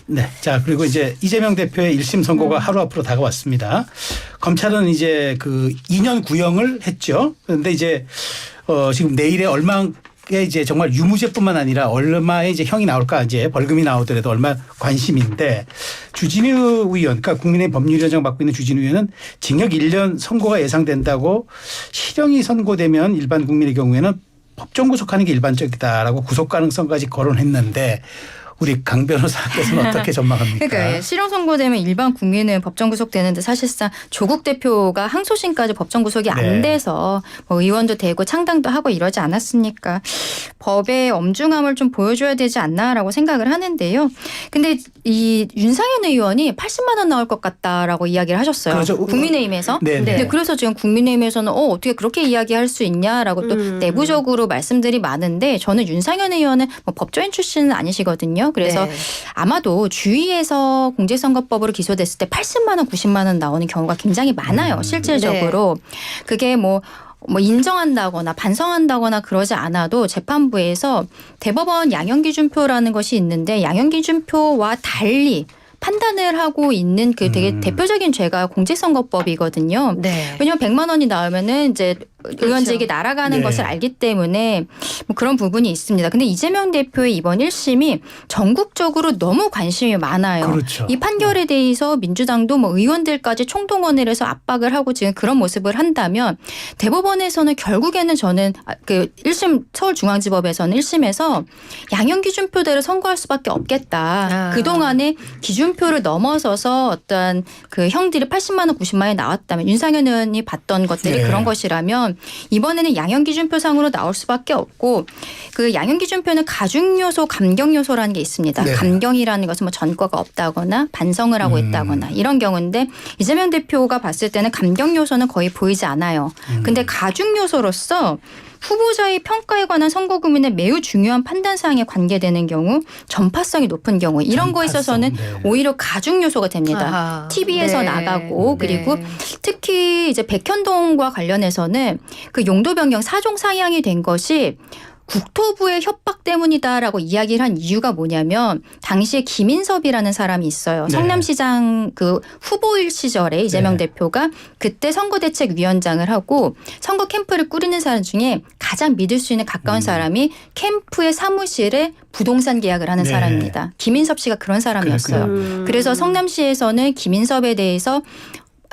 네. 자, 그리고 이제 이재명 대표의 1심 선고가 하루 앞으로 다가왔습니다. 검찰은 이제 그 2년 구형을 했죠. 그런데 이제 지금 내일에 얼마에 이제 정말 유무죄뿐만 아니라 얼마의 이제 형이 나올까 이제 벌금이 나오더라도 얼마 관심인데 주진우 의원, 그러니까 국민의힘 법률위원장 맡고 있는 주진우 의원은 징역 1년 선고가 예상된다고 실형이 선고되면 일반 국민의 경우에는 법정 구속하는 게 일반적이다라고 구속 가능성까지 거론했는데 우리 강 변호사께서는 어떻게 전망합니까? 그러니까 실형 선고되면 일반 국민은 법정 구속되는데 사실상 조국 대표가 항소심까지 법정 구속이 안 돼서 뭐 의원도 되고 창당도 하고 이러지 않았습니까? 법의 엄중함을 좀 보여줘야 되지 않나라고 생각을 하는데요. 근데 이 윤상현 의원이 80만 원 나올 것 같다라고 이야기를 하셨어요. 그렇죠. 국민의힘에서. 네네. 네, 그래서 지금 국민의힘에서는 어떻게 그렇게 이야기할 수 있냐라고 또 내부적으로 말씀들이 많은데 저는 윤상현 의원은 뭐 법조인 출신은 아니시거든요. 그래서 아마도 주위에서 공직선거법으로 기소됐을 때 80만 원, 90만 원 나오는 경우가 굉장히 많아요. 실질적으로. 그게 뭐 인정한다거나 반성한다거나 그러지 않아도 재판부에서 대법원 양형기준표라는 것이 있는데 양형기준표와 달리 판단을 하고 있는 그 되게 대표적인 죄가 공직선거법이거든요. 네. 왜냐하면 100만 원이 나오면은 이제 의원직이 날아가는 것을 알기 때문에 뭐 그런 부분이 있습니다. 근데 이재명 대표의 이번 1심이 전국적으로 너무 관심이 많아요. 그렇죠. 이 판결에 대해서 민주당도 뭐 의원들까지 총동원을 해서 압박을 하고 지금 그런 모습을 한다면 대법원에서는 결국에는 저는 그 1심 서울중앙지법에서는 1심에서 양형기준표대로 선고할 수밖에 없겠다. 그동안에 기준표를 넘어서서 어떤 그 형들이 80만 원, 90만 원이 나왔다면 윤상현 의원이 봤던 것들이 그런 것이라면 이번에는 양형기준표상으로 나올 수밖에 없고 그 양형기준표는 가중요소, 감경요소라는 게 있습니다. 감경이라는 것은 뭐 전과가 없다거나 반성을 하고 있다거나 이런 경우인데 이재명 대표가 봤을 때는 감경요소는 거의 보이지 않아요. 근데 가중요소로서 후보자의 평가에 관한 선거구민의 매우 중요한 판단사항에 관계되는 경우 전파성이 높은 경우 이런 거에 있어서는 오히려 가중 요소가 됩니다. TV에서 나가고 그리고 특히 이제 백현동과 관련해서는 그 용도 변경 4종 상향이 된 것이 국토부의 협박 때문이다라고 이야기를 한 이유가 뭐냐면 당시에 김인섭이라는 사람이 있어요. 성남시장 그 후보일 시절에 이재명 대표가 그때 선거대책위원장을 하고 선거 캠프를 꾸리는 사람 중에 가장 믿을 수 있는 가까운 사람이 캠프의 사무실에 부동산 계약을 하는 사람입니다. 김인섭 씨가 그런 사람이었어요. 그래서 성남시에서는 김인섭에 대해서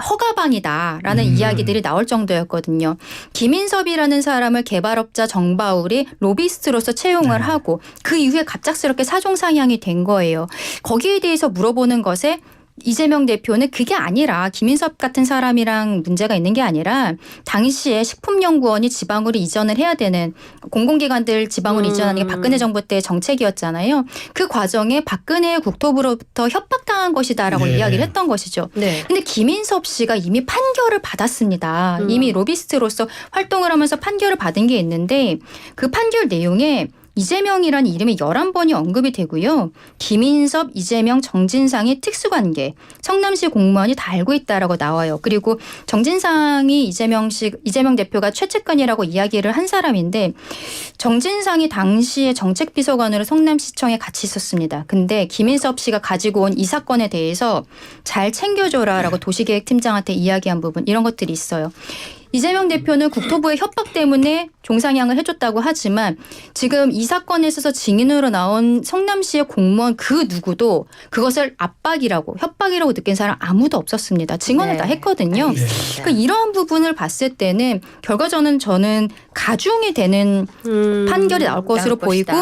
허가방이다라는 이야기들이 나올 정도였거든요. 김인섭이라는 사람을 개발업자 정바울이 로비스트로서 채용을 하고 그 이후에 갑작스럽게 사종상향이 된 거예요. 거기에 대해서 물어보는 것에 이재명 대표는 그게 아니라 김인섭 같은 사람이랑 문제가 있는 게 아니라 당시에 식품연구원이 지방으로 이전을 해야 되는 공공기관들 지방으로 이전하는 게 박근혜 정부 때 정책이었잖아요. 그 과정에 박근혜 국토부로부터 협박당한 것이다라고 이야기를 했던 것이죠. 근데 김인섭 씨가 이미 판결을 받았습니다. 이미 로비스트로서 활동을 하면서 판결을 받은 게 있는데 그 판결 내용에 이재명이라는 이름이 11번이 언급이 되고요. 김인섭, 이재명, 정진상의 특수관계, 성남시 공무원이 다 알고 있다라고 나와요. 그리고 정진상이 이재명 대표가 최측근이라고 이야기를 한 사람인데 정진상이 당시에 정책비서관으로 성남시청에 같이 있었습니다. 근데 김인섭 씨가 가지고 온 이 사건에 대해서 잘 챙겨줘라라고 도시계획팀장한테 이야기한 부분 이런 것들이 있어요. 이재명 대표는 국토부의 협박 때문에 종상향을 해줬다고 하지만 지금 이 사건에 있어서 증인으로 나온 성남시의 공무원 그 누구도 그것을 압박이라고 협박이라고 느낀 사람 아무도 없었습니다. 증언을 다 했거든요. 그러니까 이러한 부분을 봤을 때는 결과적으로는 저는 가중이 되는 판결이 나올 것으로 보이고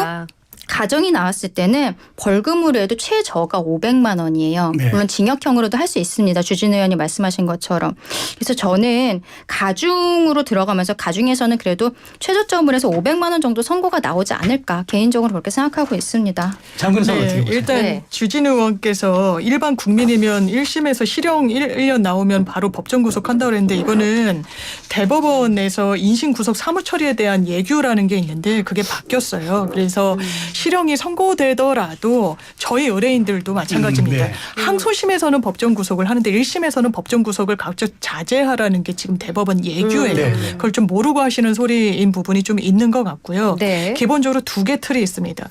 가정이 나왔을 때는 벌금으로 해도 최저가 500만 원이에요. 물론 징역형으로도 할 수 있습니다. 주진 의원이 말씀하신 것처럼. 그래서 저는 가중으로 들어가면서 가중에서는 그래도 최저점을 해서 500만 원 정도 선고가 나오지 않을까 개인적으로 그렇게 생각하고 있습니다. 장근석 어떻게 보세요? 일단 주진 의원께서 일반 국민이면 1심에서 실형 1년 나오면 바로 법정 구속한다고 그랬는데 이거는 대법원에서 인신구속 사무처리에 대한 예규라는 게 있는데 그게 바뀌었어요. 그래서 실형이 선고되더라도 저희 의뢰인들도 마찬가지입니다. 네. 항소심에서는 법정 구속을 하는데 1심에서는 법정 구속을 각각 자제하라는 게 지금 대법원 예규예요. 네. 그걸 좀 모르고 하시는 소리인 부분이 좀 있는 것 같고요. 네. 기본적으로 두 개 틀이 있습니다.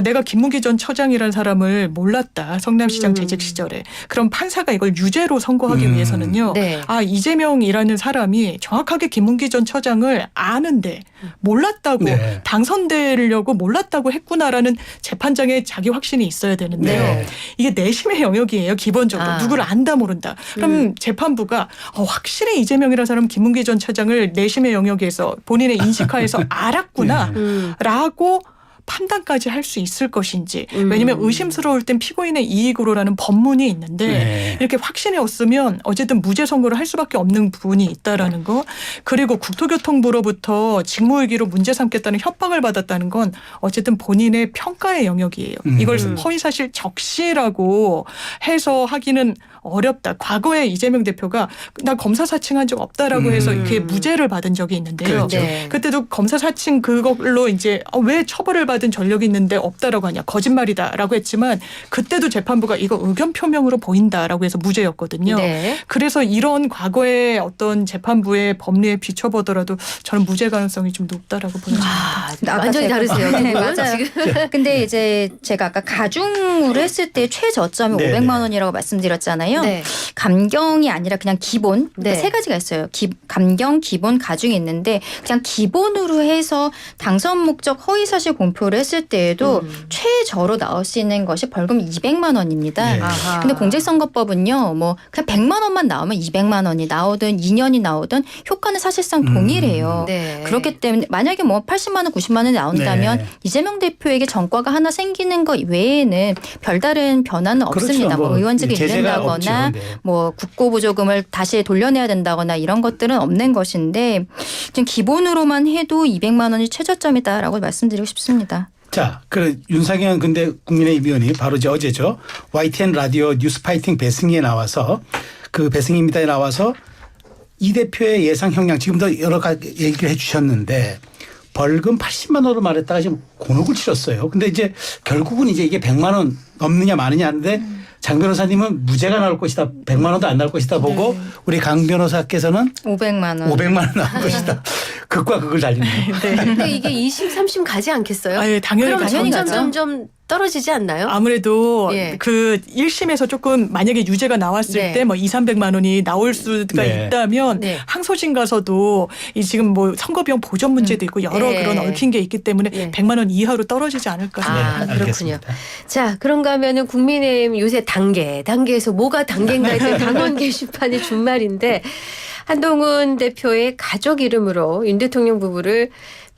내가 김문기 전 처장이라는 사람을 몰랐다. 성남시장 재직 시절에. 그럼 판사가 이걸 유죄로 선고하기 위해서는요. 네. 이재명이라는 사람이 정확하게 김문기 전 처장을 아는데 몰랐다고 네. 당선되려고 몰랐다고 했구나라는 재판장의 자기 확신이 있어야 되는데요. 네. 이게 내심의 영역이에요. 기본적으로. 누구를 안다 모른다. 그럼 재판부가 확실히 이재명이라는 사람 김문기 전 처장을 내심의 영역에서 본인의 인식하에서 알았구나 라고 판단까지 할 수 있을 것인지. 왜냐하면 의심스러울 땐 피고인의 이익으로라는 법문이 있는데 네. 이렇게 확신이 없으면 어쨌든 무죄 선고를 할 수밖에 없는 부분이 있다라는 거. 그리고 국토교통부로부터 직무유기로 문제 삼겠다는 협박을 받았다는 건 어쨌든 본인의 평가의 영역이에요. 이걸 허위사실 적시라고 해서 하기는 어렵다. 과거에 이재명 대표가 나 검사 사칭한 적 없다라고 해서 이렇게 무죄를 받은 적이 있는데요. 그렇죠. 네. 그때도 검사 사칭 그걸로 이제 왜 처벌을 받은 전력이 있는데 없다라고 하냐. 거짓말이다라고 했지만 그때도 재판부가 이거 의견 표명으로 보인다라고 해서 무죄였거든요. 네. 그래서 이런 과거의 어떤 재판부의 법리에 비춰보더라도 저는 무죄 가능성이 좀 높다라고 보여집니다. 완전히 다르세요. 두 네, 분. 맞아요. 지금. 근데 이제 제가 아까 가중으로 했을 때 최저점이 네, 500만 네. 원이라고 말씀드렸잖아요. 네. 감경이 아니라 그냥 기본 네. 세 가지가 있어요. 감경, 기본, 가중이 있는데 그냥 기본으로 해서 당선 목적 허위사실 공표를 했을 때에도 최저로 나올 수 있는 것이 벌금 200만 원입니다. 네. 아하. 근데 공직선거법은요, 뭐 그냥 100만 원만 나오면 200만 원이 나오든 2년이 나오든 효과는 사실상 동일해요. 네. 그렇기 때문에 만약에 뭐 80만 원, 90만 원이 나온다면 네. 이재명 대표에게 전과가 하나 생기는 것 외에는 별다른 변화는 그렇죠. 없습니다. 뭐 의원직을 제재가 잃는다거나 없죠. 네. 뭐 국고부조금을 다시 돌려내야 된다거나 이런 것들은 없는 것인데 지금 기본으로만 해도 200만 원이 최저점이다라고 말씀드리고 싶습니다. 자, 윤상현 근데 국민의힘 의원이 바로 어제죠. YTN 라디오 뉴스파이팅 배승희에 나와서 그 배승희입니다에 나와서 이 대표의 예상 형량 지금도 여러 가지 얘기를 해 주셨는데 벌금 80만 원으로 말했다가 지금 곤혹을 치렀어요. 근데 이제 결국은 이제 이게 100만 원 넘느냐 마느냐 하는데 장 변호사님은 무죄가 나올 것이다. 100만 원도 안 나올 것이다 보고 우리 강 변호사께서는 500만 원. 500만 원 나올 것이다. 극과 극을 달리네요. 근데 이게 2심, 3심 가지 않겠어요? 예, 당연히 그럼 당연히 점점 떨어지지 않나요? 아무래도 예. 그 1심에서 조금 만약에 유죄가 나왔을 네. 때 뭐 2,300만 원이 나올 수가 네. 있다면 네. 항소심 가서도 이 지금 뭐 선거비용 보전 문제도 있고 여러 네. 그런 얽힌 게 있기 때문에 네. 100만 원 이하로 떨어지지 않을까 생각합니다. 그렇군요. 알겠습니다. 자, 그런가 하면은 국민의힘 요새 단계에서 뭐가 단계인가 했더니 당원 게시판이 준말인데 한동훈 대표의 가족 이름으로 윤 대통령 부부를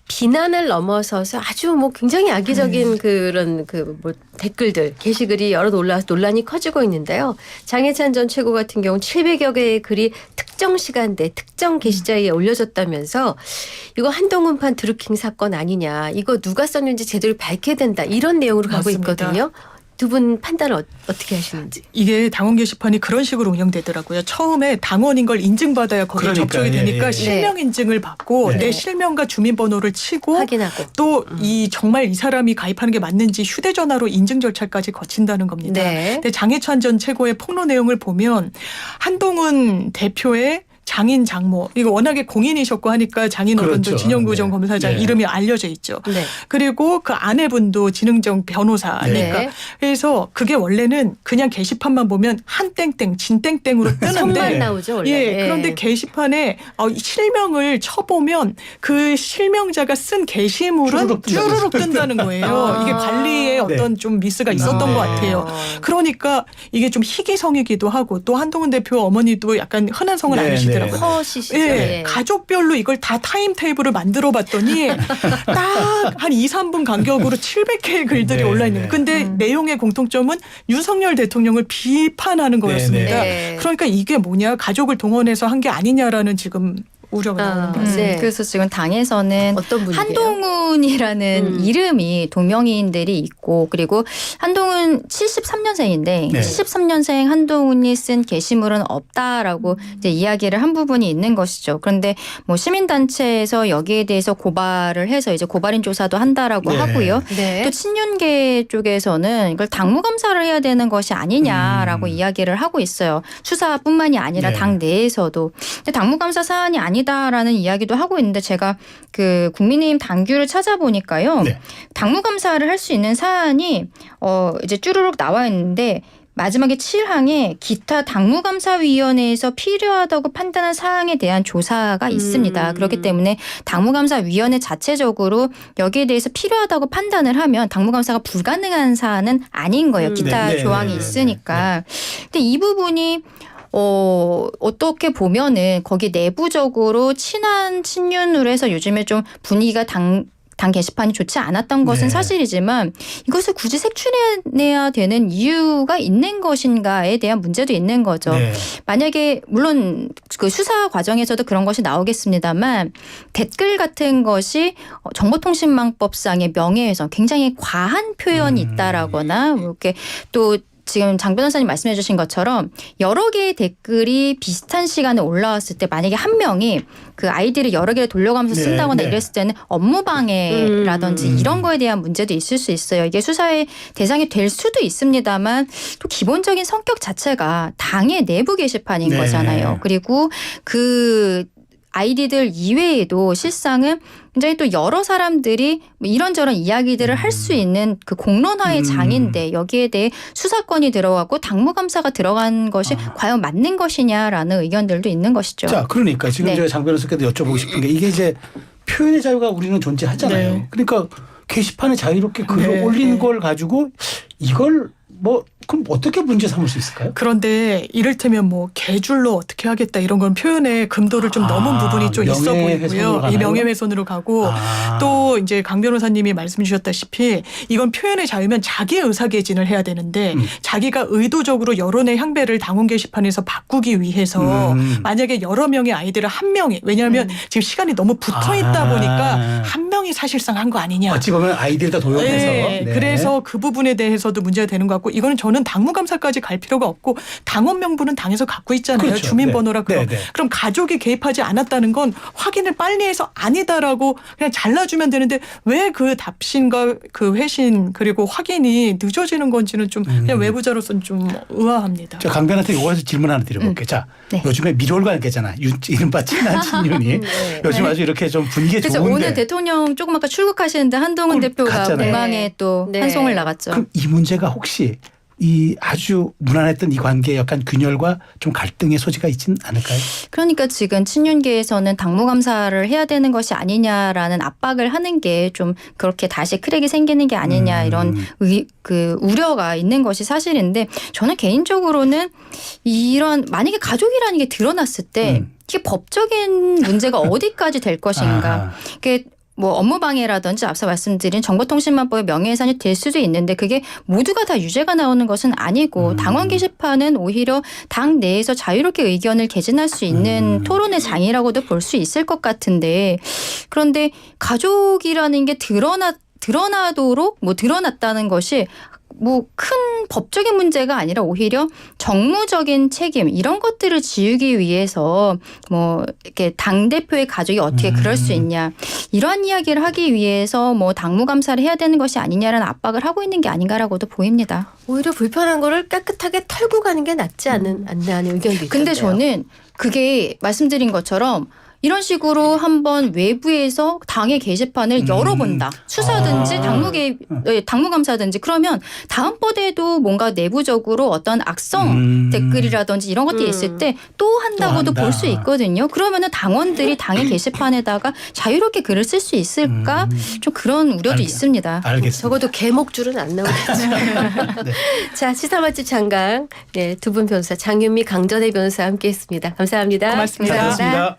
비난을 넘어서서 아주 뭐 굉장히 악의적인 그런 뭐 댓글들, 게시글이 여러 논란이 커지고 있는데요. 장해찬 전 최고 같은 경우 700여 개의 글이 특정 시간대, 특정 게시자에 올려졌다면서 이거 한동훈판 드루킹 사건 아니냐. 이거 누가 썼는지 제대로 밝혀야 된다. 이런 내용으로 가고 맞습니다. 있거든요. 두 분 판단을 어떻게 하시는지. 이게 당원 게시판이 그런 식으로 운영되더라고요. 처음에 당원인 걸 인증받아야 거기에 그러니까요. 접촉이 되니까 예, 예. 실명 인증을 받고 네. 내 실명과 주민번호를 치고 확인하고. 또 이 정말 이 사람이 가입하는 게 맞는지 휴대전화로 인증 절차까지 거친다는 겁니다. 네. 근데 장해찬 전 최고의 폭로 내용을 보면 한동훈 대표의 장인 장모 이거 워낙에 공인이셨고 하니까 장인 어른도 그렇죠. 진영구 전 네. 검사장 네. 이름이 알려져 있죠. 네. 그리고 그 아내분도 진흥정 변호사니까 네. 그래서 그게 원래는 그냥 게시판만 보면 한땡땡 진땡땡으로 뜨는데 선만 나오죠 원래. 예, 그런데 게시판에 실명을 쳐보면 그 실명자가 쓴 게시물은 쭈루룩 뜬다는 거예요. 아. 이게 관리에 어떤 좀 미스가 있었던 네. 것 같아요. 그러니까 이게 좀 희귀성이기도 하고 또 한동훈 대표 어머니도 약간 흔한 성을 네, 아니시더라고요. 허시시죠. 예, 가족별로 이걸 다 타임테이블을 만들어 봤더니 딱 한 2, 3분 간격으로 700개의 글들이 네, 올라 있는 거예요. 네. 근데 내용의 공통점은 윤석열 대통령을 비판하는 거였습니다. 네. 그러니까 이게 뭐냐 가족을 동원해서 한 게 아니냐라는 지금 우려가 나오는 것 아, 같습니다. 네. 그래서 지금 당에서는 어떤 분이에요? 한동훈이라는 이름이 동명이인들이 있고 그리고 한동훈 73년생인데 네. 73년생 한동훈이 쓴 게시물은 없다라고 이제 이야기를 한 부분이 있는 것이죠. 그런데 뭐 시민단체에서 여기에 대해서 고발을 해서 이제 고발인 조사도 한다라고 네. 하고요. 네. 또 친윤계 쪽에서는 이걸 당무감사를 해야 되는 것이 아니냐라고 이야기를 하고 있어요. 수사뿐만이 아니라 네. 당 내에서도. 근데 당무감사 사안이 아니다라는 이야기도 하고 있는데 제가 그 국민의힘 당규를 찾아보니까요. 네. 당무감사를 할 수 있는 사안이 이제 쭈루룩 나와 있는데 마지막에 7항에 기타 당무감사위원회에서 필요하다고 판단한 사항에 대한 조사가 있습니다. 그렇기 때문에 당무감사위원회 자체적으로 여기에 대해서 필요하다고 판단을 하면 당무감사가 불가능한 사안은 아닌 거예요. 기타 네, 네, 조항이 네, 네, 있으니까. 근데 이 부분이 어떻게 보면은 거기 내부적으로 친한 친윤으로 해서 요즘에 좀 분위기가 당 게시판이 좋지 않았던 것은 네. 사실이지만 이것을 굳이 색출해내야 되는 이유가 있는 것인가에 대한 문제도 있는 거죠. 네. 만약에 물론 그 수사 과정에서도 그런 것이 나오겠습니다만 댓글 같은 것이 정보통신망법상의 명예훼손 굉장히 과한 표현이 있다라거나 뭐 이렇게 또 지금 장 변호사님 말씀해 주신 것처럼 여러 개의 댓글이 비슷한 시간에 올라왔을 때 만약에 한 명이 그 아이디를 여러 개를 돌려가면서 네, 쓴다거나 네. 이랬을 때는 업무방해라든지 이런 거에 대한 문제도 있을 수 있어요. 이게 수사의 대상이 될 수도 있습니다만 또 기본적인 성격 자체가 당의 내부 게시판인 네. 거잖아요. 그리고 그 아이디들 이외에도 실상은 굉장히 또 여러 사람들이 뭐 이런저런 이야기들을 할 수 있는 그 공론화의 장인데 여기에 대해 수사권이 들어가고 당무감사가 들어간 것이 과연 맞는 것이냐라는 의견들도 있는 것이죠. 자, 그러니까 지금 네. 제가 장 변호사께도 여쭤보고 싶은 게 이게 이제 표현의 자유가 우리는 존재하잖아요. 네. 그러니까 게시판에 자유롭게 글을 네, 올리는 네. 걸 가지고 이걸 뭐 그럼 어떻게 문제 삼을 수 있을까요? 그런데 이를테면 뭐 개줄로 어떻게 하겠다 이런 건 표현의 금도를 좀 넘은 부분이 좀 있어 명예훼손으로 보이고요. 이 가나요? 명예훼손으로 가고 또 이제 강 변호사님이 말씀 주셨다시피 이건 표현의 자유면 자기의 의사개진을 해야 되는데 자기가 의도적으로 여론의 향배를 당원 게시판에서 바꾸기 위해서 만약에 여러 명의 아이들을 한 명이 왜냐하면 지금 시간이 너무 붙어 있다 보니까 한 명이 사실상 한 거 아니냐. 어찌 보면 아이들 다 도용해서. 네. 그래서 그 부분에 대해서도 문제가 되는 것 같고 이거는 저는 당무감사까지 갈 필요가 없고 당원 명부는 당에서 갖고 있잖아요. 그렇죠. 주민번호라 네. 그럼. 네, 네. 그럼 가족이 개입하지 않았다는 건 확인을 빨리 해서 아니다라고 그냥 잘라주면 되는데 왜 그 답신과 그 회신 그리고 확인이 늦어지는 건지는 좀 그냥 외부자로서는 좀 의아합니다. 저 강변한테 이거에서 질문 하나 드려볼게요. 자, 네. 요즘에 미롤관계잖아. 이른바 친한 친윤이. 네. 요즘 아주 이렇게 좀 분위기 그래서 좋은데. 오늘 대통령 조금 아까 출국하시는데 한동훈 그걸 대표가 갔잖아요. 공항에 또 네. 환송을 나갔죠. 그럼 이 문제가 혹시 이 아주 무난했던 이 관계에 약간 균열과 좀 갈등의 소지가 있진 않을까요? 그러니까 지금 친윤계에서는 당무감사를 해야 되는 것이 아니냐라는 압박을 하는 게 좀 그렇게 다시 크랙이 생기는 게 아니냐 이런 그 우려가 있는 것이 사실인데 저는 개인적으로는 이런 만약에 가족이라는 게 드러났을 때 이게 법적인 문제가 어디까지 될 것인가. 그게 뭐 업무방해라든지 앞서 말씀드린 정보통신망법의 명예훼손이 될 수도 있는데 그게 모두가 다 유죄가 나오는 것은 아니고 당원 게시판은 오히려 당 내에서 자유롭게 의견을 개진할 수 있는 토론의 장이라고도 볼 수 있을 것 같은데 그런데 가족이라는 게 드러나도록 뭐 드러났다는 것이 뭐 큰 법적인 문제가 아니라 오히려 정무적인 책임 이런 것들을 지우기 위해서 뭐 이렇게 당 대표의 가족이 어떻게 그럴 수 있냐 이러한 이야기를 하기 위해서 뭐 당무감사를 해야 되는 것이 아니냐라는 압박을 하고 있는 게 아닌가라고도 보입니다. 오히려 불편한 거를 깨끗하게 털고 가는 게 낫지 않나는 의견도 있던데요. 근데 저는 그게 말씀드린 것처럼 이런 식으로 한번 외부에서 당의 게시판을 열어본다. 수사든지 당무감사든지 그러면 다음번에도 뭔가 내부적으로 어떤 악성 댓글이라든지 이런 것들이 있을 때 또 한다고도 한다. 볼 수 있거든요. 그러면은 당원들이 당의 게시판에다가 자유롭게 글을 쓸 수 있을까? 좀 그런 우려도 있습니다. 알겠습니다. 적어도 개목줄은 안 나오겠죠. 네. 자, 시사 맛집 장강 네, 두 분 변호사 장윤미 강전혜 변호사와 함께했습니다. 감사합니다. 고맙습니다. 잘 들었습니다.